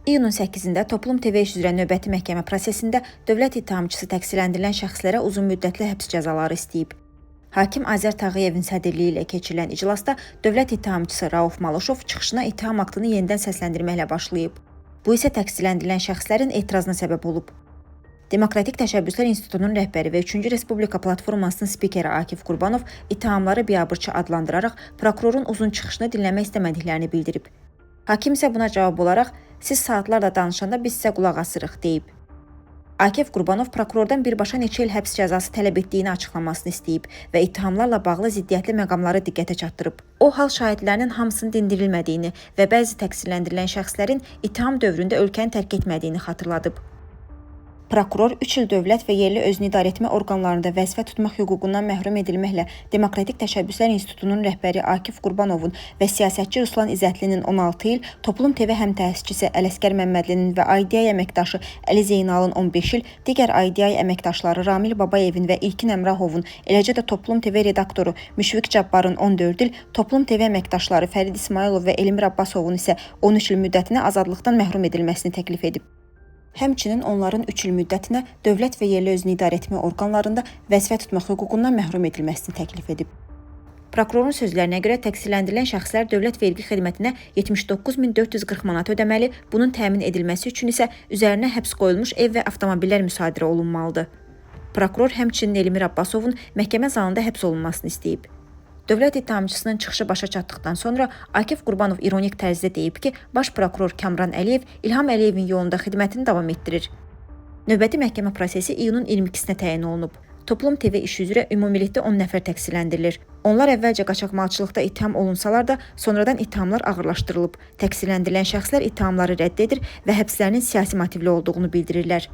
İyunun 8-də Toplum TV iş üzrə növbəti məhkəmə prosesində dövlət ittihamçısı təqsirləndirilən şəxslərə uzun müddətli həbs cəzaları istəyib. Hakim Azər Tağıyevin sədrliyi ilə keçirilən iclasda dövlət ittihamçısı Rauf Malışov çıxışına ittiham aktını yenidən səsləndirməklə başlayıb. Bu isə təqsirləndirilən şəxslərin etirazına səbəb olub. Demokratik Təşəbbüslər İnstitutunun rəhbəri və 3-cü Respublika platformasının spikeri Akif Qurbanov ittihamları biabırçı adlandıraraq prokurorun uzun çıxışını dinləmək istəmədiklərini bildirib. Hakim isə buna cavab olaraq, siz saatlarla danışanda biz sizə qulaq asırıq, deyib. Akif Qurbanov prokurordan birbaşa neçə il həbs cəzası tələb etdiyini açıqlamasını istəyib və ittihamlarla bağlı ziddiyyətli məqamları diqqətə çatdırıb. O, hal şahidlərinin hamısının dindirilmədiyini və bəzi təqsirləndirilən şəxslərin ittiham dövründə ölkəni tərk etmədiyini xatırladıb. Prokuror 3 il dövlət və yerli özünü idarə etmə orqanlarında vəzifə tutmaq hüququndan məhrum edilməklə Demokratik Təşəbbüslər İnstitutunun rəhbəri Akif Qurbanovun və siyasətçi Ruslan İzzətlinin 16 il, Toplum TV həm təsisçisi Ələsgər Məmmədlinin və IDI əməkdaşı Əli Zeynalın 15 il, digər IDI əməkdaşları Ramil Babayevin və İlkin Əmrahovun, eləcə də Toplum TV redaktoru Müşfiq Cabbarın 14 il, Toplum TV əməkdaşları Fərid İsmailov və Elmir Abbasovun isə 13 il müddətinə azadlıqdan məhrum edilməsini təklif edib. Həmçinin onların 3 il müddətinə dövlət və yerli özünü idarə etmə orqanlarında vəzifə tutmaq hüququndan məhrum edilməsini təklif edib. Prokurorun sözlərinə görə təqsirləndirilən şəxslər dövlət vergi xidmətinə 79.440 manat ödəməli, bunun təmin edilməsi üçün isə üzərinə həbs qoyulmuş ev və avtomobillər müsadirə olunmalıdır. Prokuror həmçinin Elmir Abbasovun məhkəmə zalında həbs olunmasını istəyib. Dövlət ittihamçısının çıxışı başa çatdıqdan sonra Akif Qurbanov ironik tərzdə deyib ki, baş prokuror Kamran Əliyev İlham Əliyevin yolunda xidmətini davam etdirir. Növbəti məhkəmə prosesi iyunun 22-sinə təyin olunub. Toplum TV işi üzrə ümumilikdə 10 nəfər təqsirləndirilir. Onlar əvvəlcə qaçaqmalçılıqda ittiham olunsalar da, sonradan ittihamlar ağırlaşdırılıb. Təqsirləndirilən şəxslər ittihamları rədd edir və həbslərinin siyasi motivli olduğunu bildirirlər.